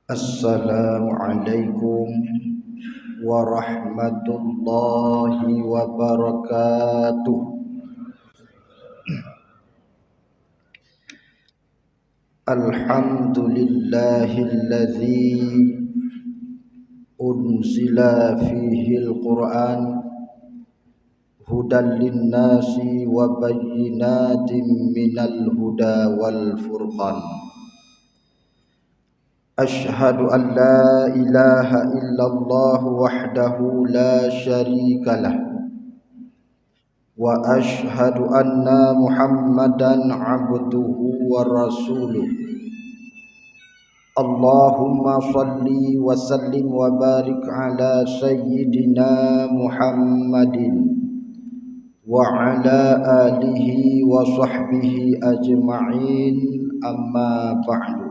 Assalamualaikum warahmatullahi wabarakatuh. Alhamdulillahilladzi unzila fihil Qur'an hudan linnasi wa bayyinatin minal huda wal furqan. Ashhadu an la ilaha illallah wahdahu la syarika lah wa ashhadu anna Muhammadan abduhu wa rasuluh. Allahumma salli wa sallim wa barik ala sayyidina Muhammadin wa ala alihi wa sahbihi ajma'in, amma ba'du.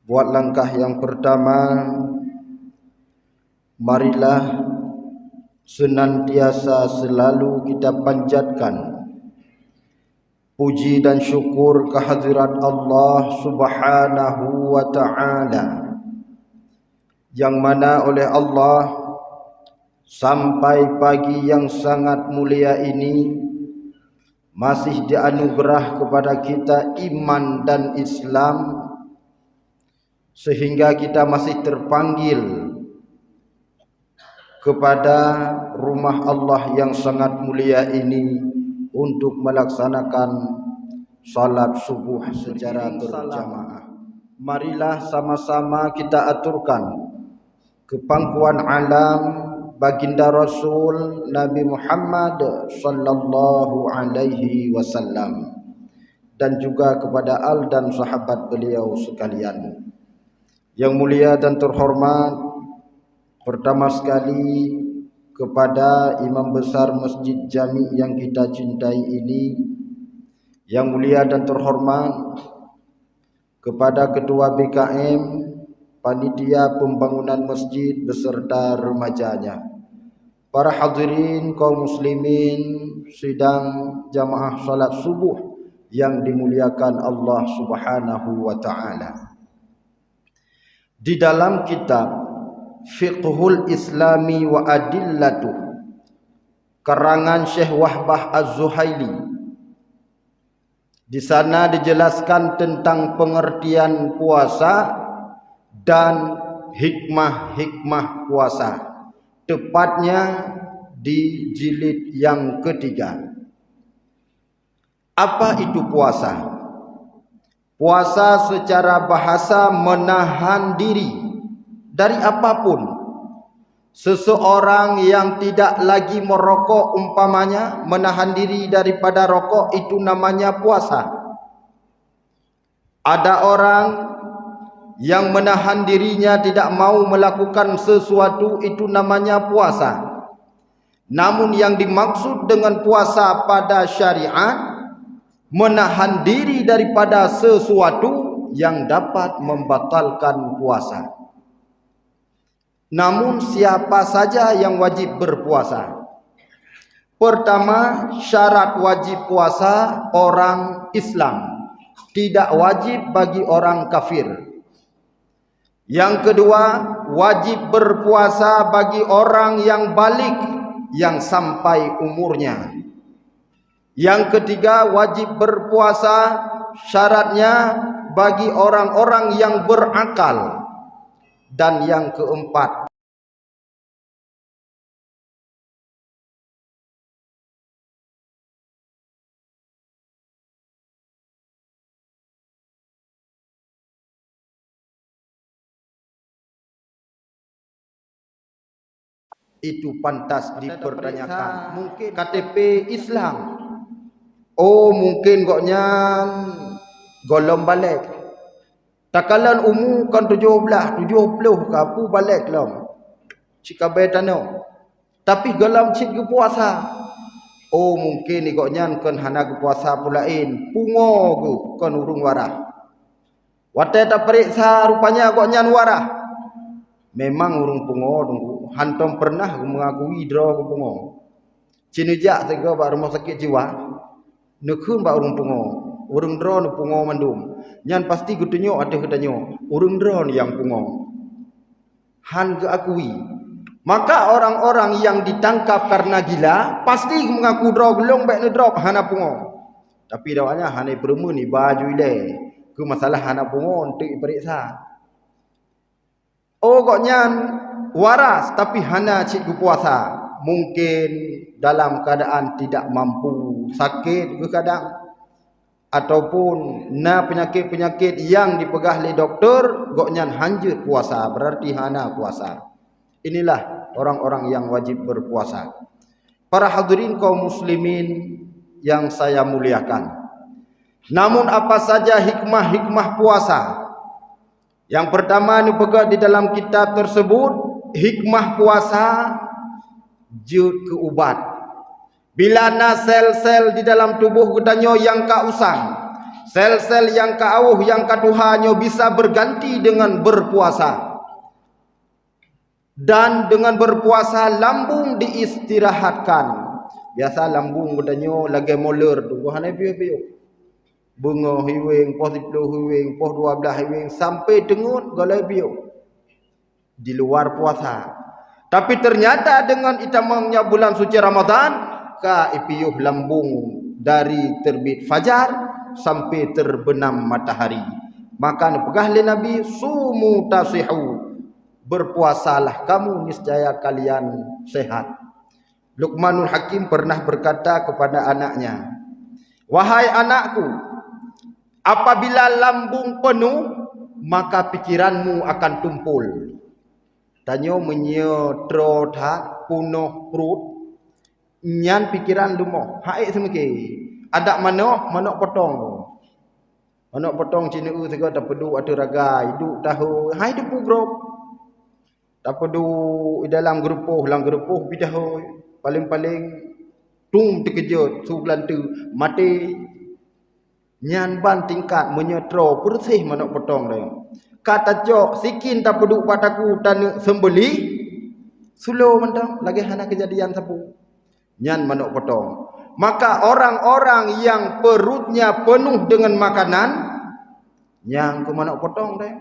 Buat langkah yang pertama, marilah senantiasa selalu kita panjatkan puji dan syukur kehadirat Allah Subhanahu wa ta'ala, yang mana oleh Allah sampai pagi yang sangat mulia ini masih dianugerah kepada kita iman dan Islam, sehingga kita masih terpanggil kepada rumah Allah yang sangat mulia ini untuk melaksanakan salat subuh secara berjamaah. Marilah sama-sama kita aturkan kepangkuan alam baginda Rasul Nabi Muhammad sallallahu alaihi wasallam dan juga kepada al dan sahabat beliau sekalian. Yang mulia dan terhormat, pertama sekali kepada Imam Besar Masjid Jami yang kita cintai ini, yang mulia dan terhormat kepada Ketua BKM, Panitia Pembangunan Masjid beserta remajanya, para hadirin kaum muslimin sidang jamaah salat subuh yang dimuliakan Allah Subhanahu wa ta'ala. Di dalam kitab Fiqhul Islami wa Adillatuh karangan Syekh Wahbah Az-Zuhaili, di sana dijelaskan tentang pengertian puasa dan hikmah-hikmah puasa, tepatnya di jilid yang ketiga. Apa itu puasa? Puasa secara bahasa menahan diri dari apapun. Seseorang yang tidak lagi merokok umpamanya, menahan diri daripada rokok, itu namanya puasa. Ada orang yang menahan dirinya tidak mau melakukan sesuatu, itu namanya puasa. Namun yang dimaksud dengan puasa pada syariat, menahan diri daripada sesuatu yang dapat membatalkan puasa. Namun siapa saja yang wajib berpuasa? Pertama, syarat wajib puasa orang Islam, tidak wajib bagi orang kafir. Yang kedua, wajib berpuasa bagi orang yang balik, yang sampai umurnya. Yang ketiga, wajib berpuasa syaratnya bagi orang-orang yang berakal. Dan yang keempat, itu pantas dipertanyakan. Mungkin KTP Islam, oh mungkin koknya golong balik. Takalan umur kan 17 ke apa balik lah. Cika betano. Tapi golong cik ke puasa. Oh mungkin ikutnya kan hana ke puasa pulain. Pungo ke kan urung warah. Watai tak periksa rupanya koknya warah. Memang urung pungo. Hantom pernah mengakui draw ke pungo. Cinujak sega ba rumah sakit jiwa. Nekun ba urung pungo. urang dron pungo mandum. Nyan pasti gutunyo ada kedanyo, urang dron yang pungo. Han keakui. Maka orang-orang yang ditangkap karena gila pasti mengaku draw gelong baik ne drop hana pungo. Tapi dawanya hana peremu ni baju ile. Ke masalah hana pungo untuk periksa. Oh kok nyan waras tapi hana cikgu puasa. Mungkin dalam keadaan tidak mampu, sakit ke kadang, ataupun na penyakit-penyakit yang dipegah oleh doktor, goknyan hanjut puasa, berarti hana puasa. Inilah orang-orang yang wajib berpuasa. Para hadirin kaum muslimin yang saya muliakan. Namun apa saja hikmah-hikmah puasa? Yang pertama dipegah di dalam kitab tersebut, hikmah puasa jud ke ubat. Bila na sel-sel di dalam tubuh kedanyo yang ka usang, sel-sel yang ka awuh yang ka tuhanyo bisa berganti dengan berpuasa. Dan dengan berpuasa lambung diistirahatkan. Biasa lambung kedanyo lagi moler tu hana piu-piu. Bunga hiwing, pos 10 hiwing, pos 12 hiwing sampai dengut galai piu. Di luar puasa. Tapi ternyata dengan itamangnya bulan suci Ramadan, ka ipiyuh lambung dari terbit fajar sampai terbenam matahari. Maka pegah oleh Nabi, sumu tasihu, berpuasalah kamu niscaya kalian sehat. Luqmanul Hakim pernah berkata kepada anaknya, wahai anakku, apabila lambung penuh maka pikiranmu akan tumpul. Tanyo menyetro tak punuh perut nyan pikiran lumoh haik semeke ada manok potong manok potong cina juga tak pedu ada ragai duk tahu hai du pugrop tak pedu dalam gerupuh bidahu paling-paling tum terkejut subulan tu mati nyan ban tingkat menyetro bersih manok potong dia. Kata jok sikin tak peduk padaku dan sembeli sulo mentang lagi hana kejadian sapu nyan manuk potong. Maka orang-orang yang perutnya penuh dengan makanan yang ke manuk potong deh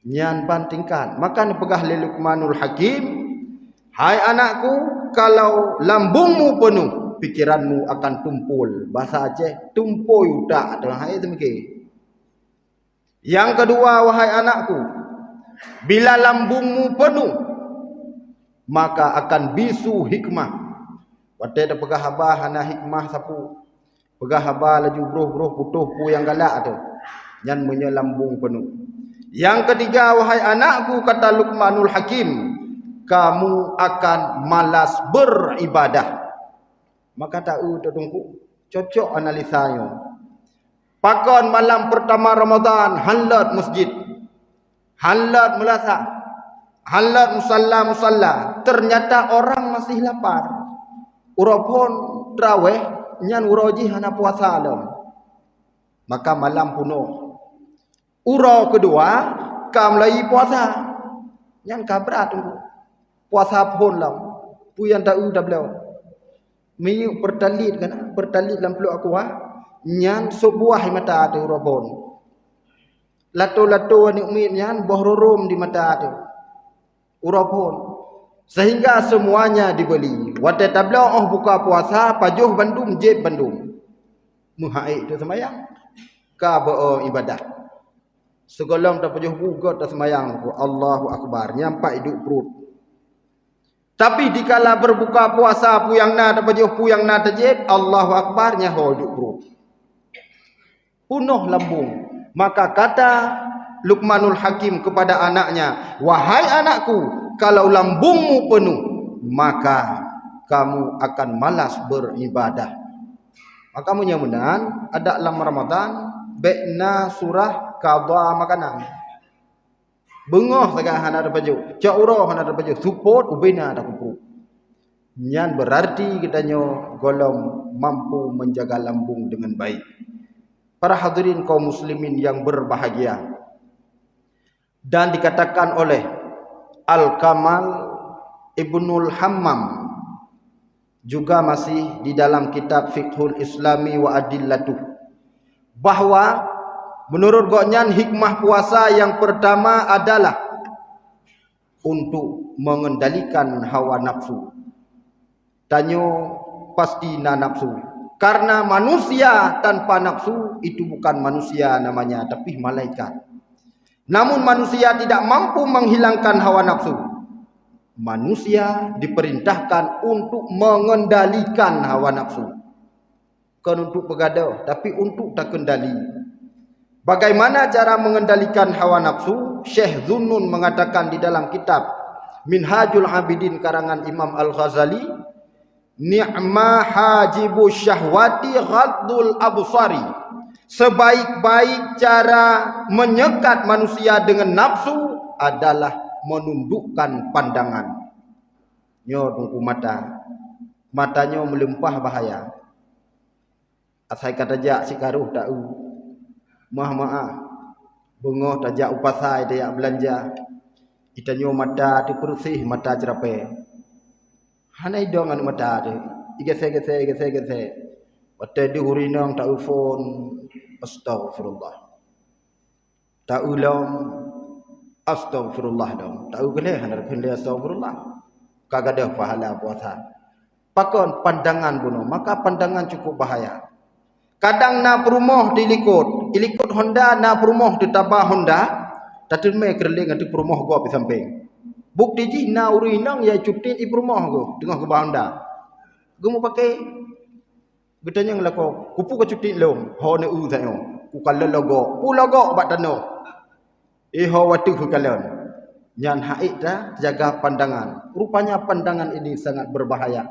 nyan bantingkan. Maka dipegah oleh Luqmanul Hakim, hai anakku, kalau lambungmu penuh pikiranmu akan tumpul. Bahasa Aceh tumpul udak dah hai semeke. Yang kedua, wahai anakku, bila lambungmu penuh maka akan bisu hikmah. Watai dah pegah habah hana hikmah sapu. Pegah habah laju bruh putuh pu yang galak tu. Yang menyelambung penuh. Yang ketiga, wahai anakku, kata Luqmanul Hakim, kamu akan malas beribadah. Maka tak tunggu cocok analisanya. Pakon malam pertama Ramadan halat masjid, halat melasa, halat musalla. Ternyata orang masih lapar. Urapun terawih nyan uroji hana puasa alam. Maka malam punuh. Uro kedua kam lagi puasa. Nyan kabrat tunggu. Puasa pun lam. Puyan tak dah beliau. Miyu pertalit kan? Pertalit lam peluk aku nyan sebuah mata tu robon. Lato-lato ni umit nyan boh rorom di mata tu. Urapun. Sehingga semuanya dibeli. Watai tabla buka puasa pajuh bandum jeb bandum. Muhaik tu semayang. Ka ibadah. Segolong tak pajuh buka tak semayang. Allahu Akbar. Nyampak hidup perut. Tapi dikala berbuka puasa puyang na tak pajuh puyang na tajib. Allahu Akbar nyaho hidup perut. Punuh lambung. Maka kata Luqmanul Hakim kepada anaknya, wahai anakku, kalau lambungmu penuh maka kamu akan malas beribadah. Maka mudah-mudahan ada dalam Ramadan bekna surah qada makanan. Bengah sagah hana ada baju, cauro hana ada baju, support ubena ada kupu. Nyan berarti kitanya golong mampu menjaga lambung dengan baik. Para hadirin kaum muslimin yang berbahagia. Dan dikatakan oleh Al-Kamal Ibnul Hammam juga masih di dalam kitab Fiqhul Islami wa Adillatuh, bahwa menurut goknyan hikmah puasa yang pertama adalah untuk mengendalikan hawa nafsu. Tanyo pasti nafsu. Karena manusia tanpa nafsu itu bukan manusia namanya, tapi malaikat. Namun manusia tidak mampu menghilangkan hawa nafsu. Manusia diperintahkan untuk mengendalikan hawa nafsu. Bukan untuk begaduh, tapi untuk tak kendali. Bagaimana cara mengendalikan hawa nafsu? Syekh Zunnun mengatakan di dalam kitab Minhajul Abidin karangan Imam Al-Ghazali, ni'ma hajibu syahwati ghaddul absari. Sebaik-baik cara menyekat manusia dengan nafsu adalah menundukkan pandangan. Nyo tunggu mata. Matanya melempah bahaya. Asai kata jak si karuh tak u. Maaf. Bungoh tajak upasai dia belanja. Itanyo mata tu bersih mata cerape. Hanai dong anu mata tu. Igese. Wate di hurinang tak ufon. Astagfirullah. Tak ulam. Astagfirullah dong. Tak ugeleh hendak hendak astagfirullah. Kagak ada pahala puasa. Pakon pandangan bunuh, maka pandangan cukup bahaya. Kadang na perumah ilikut Honda na perumah ditambah Honda, tatun me kerling atu perumah gua pi samping. Bukti ji na urinang ya cutin i perumah gua tengah ke Honda. Gua mau pakai getanya ngelako kupu ke cutin lom, ho ne u sayo. Ku kala logo bat tano. Ho watu ku kalon. Nyan haid dah jaga pandangan. Rupanya pandangan ini sangat berbahaya.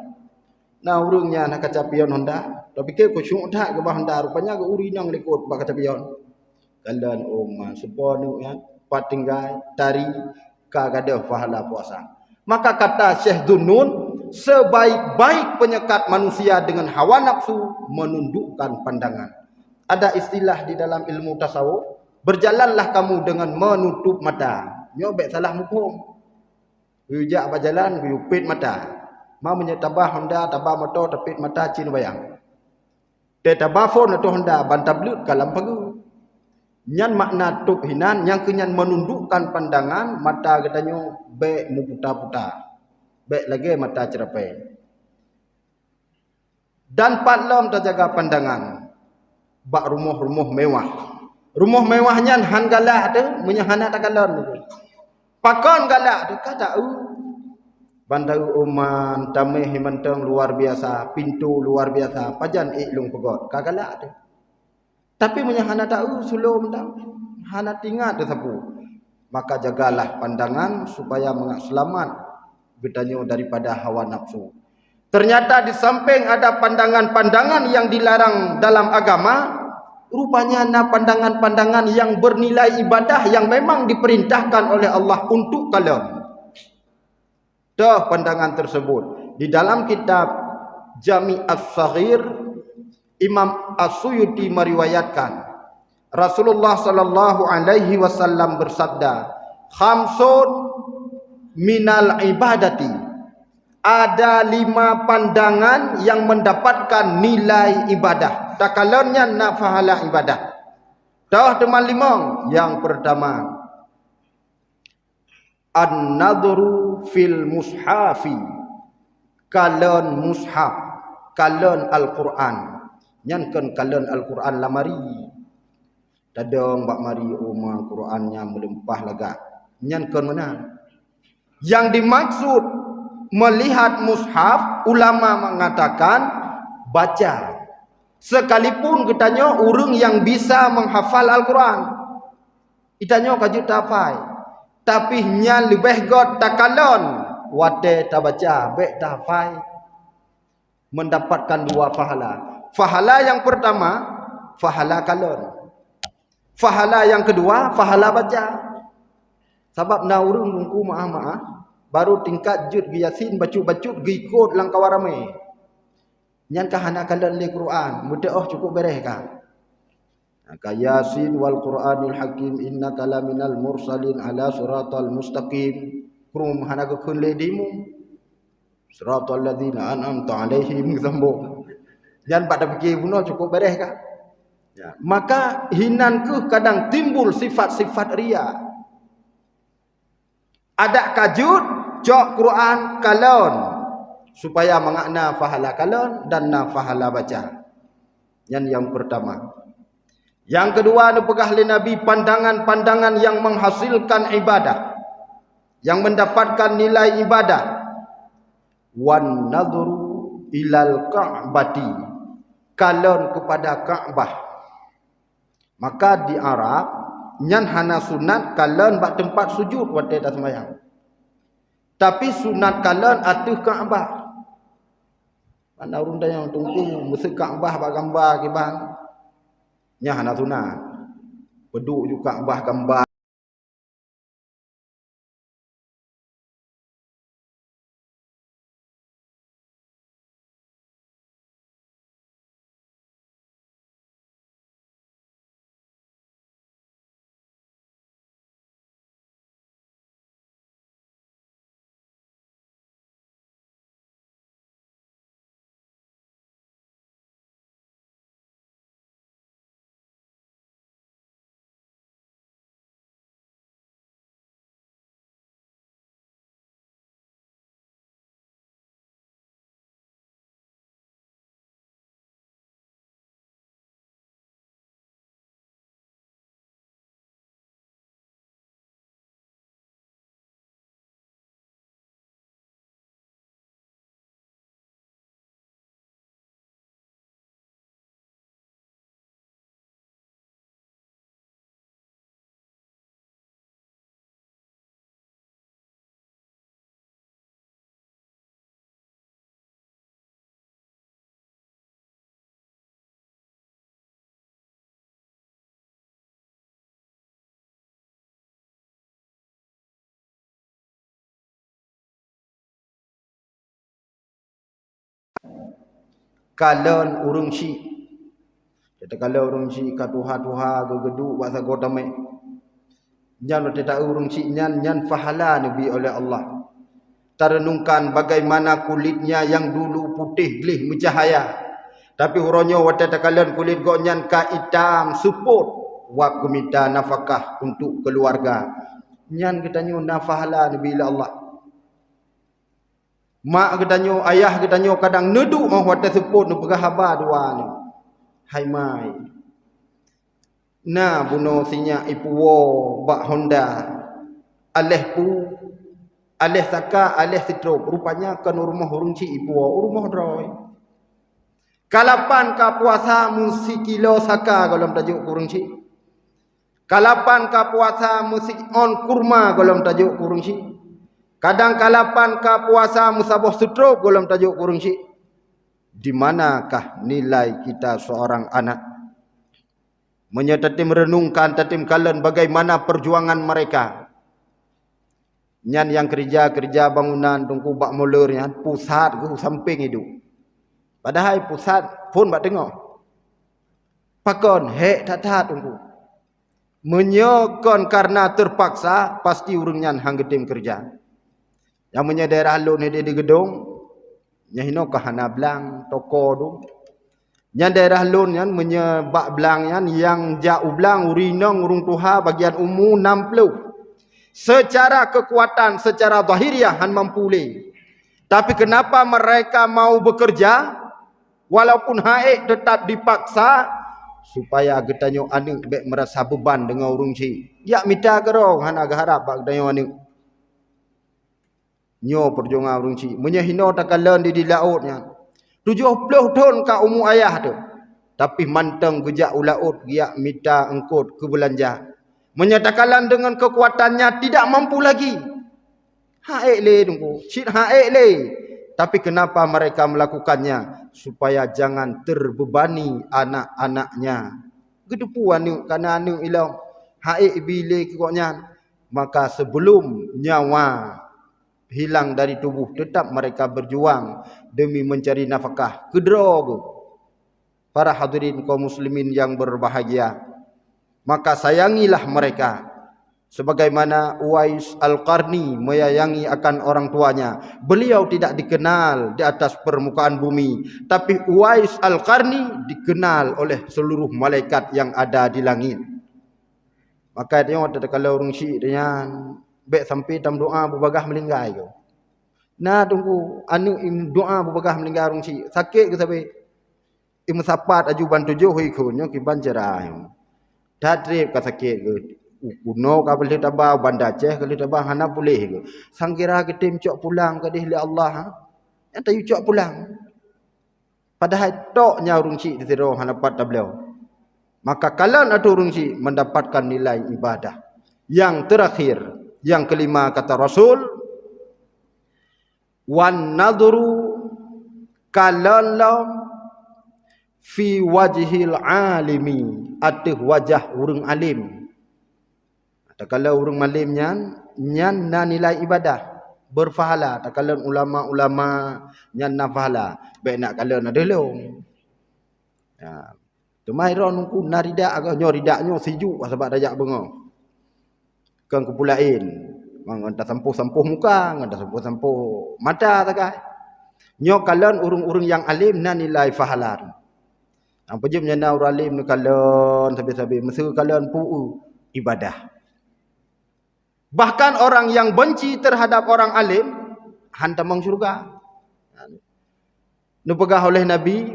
Nah urungnya nak kacapion Honda. Tapi ke ku syuk dah ke Honda rupanya ke urinang likut bak kacapion. Kalon oma seponu ya patinggai tari kagada pahala puasa. Maka kata Syekh Zunnun, sebaik-baik penyekat manusia dengan hawa nafsu menundukkan pandangan. Ada istilah di dalam ilmu tasawuf, berjalanlah kamu dengan menutup mata. Nyobek salah mukum. Ujak berjalan, upit mata. Mau menyetabah Honda, tabah motor, tepit mata, cin bayang. Dia tabah phone atau Honda, bantah belut, kalam pagu. Nyan makna tup hinan, yang kenyan menundukkan pandangan, mata katanya, baik mu putar-putar. Baik lagi mata cerapai. Dan patlom terjaga pandangan. Bak rumah-rumah mewah. Rumah mewahnya han galak tu, menyahana tak galon tu. Pakon galak tu kata bandar uman tameh himantang luar biasa, pintu luar biasa, pajan iklung pegot. Kagalak tu. Tapi menyahana tak sulum tak. Hana tingat tu sapu. Maka jagalah pandangan supaya selamat getanyo daripada hawa nafsu. Ternyata di samping ada pandangan-pandangan yang dilarang dalam agama, rupanya ada pandangan-pandangan yang bernilai ibadah yang memang diperintahkan oleh Allah untuk kalian. Dah pandangan tersebut. Di dalam kitab Jami' As-Saghir, Imam As-Suyuti meriwayatkan Rasulullah sallallahu alaihi wasallam bersabda, "Khamsun minal ibadati." Ada 5 pandangan yang mendapatkan nilai ibadah. Takalonnya nak pahala ibadah. Dah teman 5. Yang pertama, an-nadru fil mushafi. Kalon mushaf, kalon Al-Quran. Nyankan kalon Al-Quran lamari. Tadong bak mari umar Qurannya melimpah lega. Nyankan mana? Yang dimaksud melihat mushaf, ulama mengatakan baca. Sekalipun katanya urang yang bisa menghafal Al-Quran, itanya kajut tafai. Tapi nya lebih god takalon wate ta baca be tafai, mendapatkan 2 pahala. Pahala yang pertama pahala kalon. Pahala yang kedua pahala baca. Sebab na urang bungku maaf baru tingkat jud gi yasin bacut-bacut gi ikut langkah ramai. Nyan kahana kalon le Quran, mudah cukup bereh ka. Ka Yasin wal Quranil Hakim innaka laminal mursalin ala siratal mustaqim. Krum hana ke kun le dimu. Siratal ladzina an'amta 'alaihim sambung. Jangan pada fikir bunuh cukup beres kan? Ya. Maka hinan ke kadang timbul sifat-sifat ria. Ada kajut cok Quran kalon supaya mengakna fahala kalon dan na fahala baca. Yang pertama. Yang kedua ada pegah oleh Nabi pandangan-pandangan yang menghasilkan ibadah, yang mendapatkan nilai ibadah. Wan nadhru ilal ka'bati, kalon kepada Ka'bah. Maka di Arab nyan hana sunat kalon bak tempat sujud waktu dah sembahyang. Tapi sunat kalon atuh Ka'bah. Mana urang yang tunggu mesti Ka'bah bak gambar ke bang. Nya hana sunat. Beduk juga Ka'bah gambar. Kalon urung syik. Kita kalau urung syik ka tuha-tuha gegeduk bahasa godame. Nyan tidak urung syik nyan fahala nabi oleh Allah. Terenungkan bagaimana kulitnya yang dulu putih gelih mencahaya. Tapi huronyo waktu kalian kulit go nyan ka hitam support wa kumita nafkah untuk keluarga. Nyan kita nyu nafahala nabi Allah. Mak kedanyo, ayah kedanyo kadang neduk mau wata seput nu pegah haba dua ni. Hai mai. Na buno sinya ipuwo bak Honda. Aleh pu, aleh saka, aleh sitrop. Rupanya kan rumah urung ci ipuwo, rumah droy. Kalapan ka puasa musi kilo saka golom tajuk kurung ci. Kalapan ka puasa musi on kurma golom tajuk kurung ci. Kadang kalapan ka puasa musabah sutruk golom tajuk kurung syik. Di manakah nilai kita seorang anak? Menyatatim renungkan tatim kalian bagaimana perjuangan mereka. Nyan yang kerja bangunan tungku bak molurnya pusat ke samping itu. Padahal pusat pun bak tengok. Pakon hek tak tungku. Menyokon karena terpaksa pasti urung nyan hang gedim kerja. Yang punya daerah lun di gedung nyahino kahana blang toko tu. Yang daerah lun yang menyebak blang yang jauh blang urinong urung tuha bagian umum 60. Secara kekuatan secara zahiriah han mampu le. Tapi kenapa mereka mau bekerja walaupun haik tetap dipaksa supaya getanyo anik bek merasa beban dengan urung si. Ya minta kerong han agak harap bak getanyo anik. Nyo perjuangan urung cik menyahino takalan di lautnya 70 tahun ka umur ayah tu tapi manteng gejak ulaut giak minta engkut ke belanja menyatakan dengan kekuatannya tidak mampu lagi haik le tunggu cik haik le tapi kenapa mereka melakukannya supaya jangan terbebani anak-anaknya gedepu anu kana anu ilang haik bila koknya maka sebelum nyawa hilang dari tubuh tetap mereka berjuang demi mencari nafkah kedrog. Para hadirin kaum muslimin yang berbahagia, maka sayangilah mereka Sebagaimana Uwais Al-Qarni menyayangi akan orang tuanya. Beliau tidak dikenal di atas permukaan bumi. Tapi Uwais Al-Qarni dikenal oleh seluruh malaikat yang ada di langit. Maka dia kata kalau orang syirik dia baik sampai dalam doa berbagah melinggai ke. Nah tunggu anu doa berbagah melinggai orang syirik. Sakit ke sampai Imam sapat aju bantu jo hoi khonyo ki banjara. Dadrip ka sakit ke. Kuno ka boleh tabah banda Aceh kalau tabah hana boleh ke. Sangkira ke tim cok pulang ke dihli Allah. Yang tayu cok pulang. Padahal toknya urung cik ditiro hana pat beliau. Maka kalian atau urung cik mendapatkan nilai ibadah. Yang terakhir, yang kelima kata Rasul, wan nadru kalallam fi wajhil alimi, atih wajah urang alim. Kalau urang alim nyan na nilai ibadah berpahala. Kalau ulama-ulama nyan na pahala. Baik nak kalau na delong. Ya. Tumai ron ku narida agak nyo sejuk sebab dajak bengo. Kan kupulain. Nganta sampuh-sampuh muka, nganta sampuh-sampuh mata takai. Nyo kalau urang-urang yang alim na nilai pahala. Apa je menyana urang alim ni kalau sabi-sabi mesti kalau pu ibadah. Bahkan orang yang benci terhadap orang alim hantam syurga. Dipegah oleh Nabi,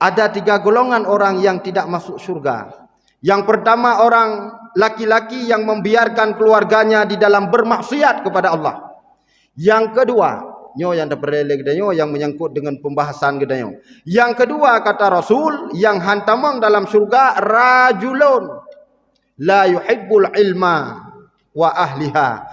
ada 3 golongan orang yang tidak masuk syurga. Yang pertama orang laki-laki yang membiarkan keluarganya di dalam bermaksiat kepada Allah. Yang kedua, nyo yang terperele gedanyo yang menyangkut dengan pembahasan gedanyo. Yang kedua kata Rasul, yang hantamang dalam syurga rajulun la yuhibbul ilma wa ahliha.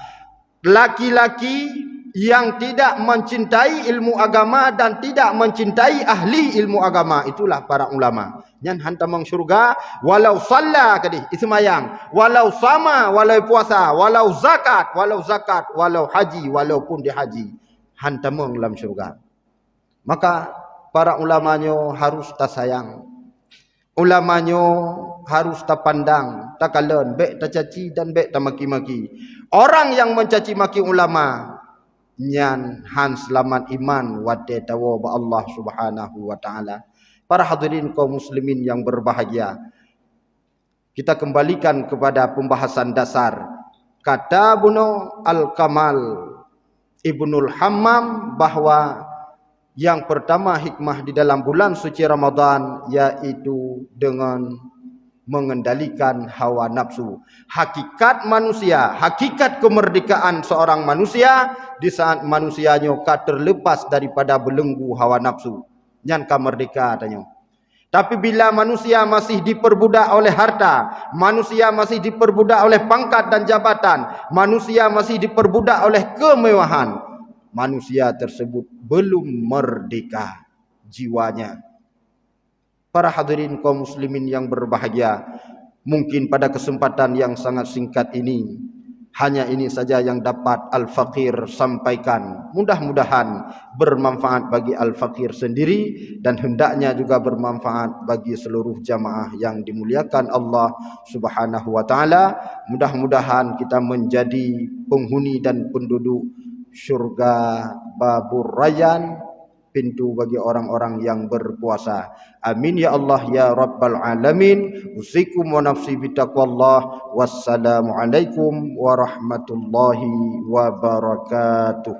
Laki-laki yang tidak mencintai ilmu agama dan tidak mencintai ahli ilmu agama, itulah para ulama. Nyan hantamang syurga walau salla kadih ismayang, walau sama, walau puasa, walau zakat, walau haji, walaupun dihaji, hantamang dalam syurga. Maka para ulamanya harus tasayang. Ulamanya harus terpandang, tak kalen, baik tercaci dan baik termaki-maki. Orang yang mencaci maki ulama, nyan han selamat iman wate tawa ba Allah Subhanahu wa taala. Para hadirin kaum muslimin yang berbahagia, kita kembalikan kepada pembahasan dasar. Kata Buno Al-Kamal Ibnul Hammam bahwa yang pertama hikmah di dalam bulan suci Ramadan yaitu dengan mengendalikan hawa nafsu. Hakikat manusia, hakikat kemerdekaan seorang manusia di saat manusianya terlepas daripada belenggu hawa nafsu. Nyan kamerdeka tanya. Tapi bila manusia masih diperbudak oleh harta, manusia masih diperbudak oleh pangkat dan jabatan, manusia masih diperbudak oleh kemewahan, manusia tersebut belum merdeka jiwanya. Para hadirin kaum muslimin yang berbahagia, mungkin pada kesempatan yang sangat singkat ini, hanya ini saja yang dapat Al-Faqir sampaikan. Mudah-mudahan bermanfaat bagi Al-Faqir sendiri dan hendaknya juga bermanfaat bagi seluruh jamaah yang dimuliakan Allah Subhanahu wa taala. Mudah-mudahan kita menjadi penghuni dan penduduk syurga Babur Rayyan, pintu bagi orang-orang yang berpuasa. Amin ya Allah ya Rabbal Alamin. Usikum wa nafsi bitaqwallah. Wassalamu alaikum warahmatullahi wabarakatuh.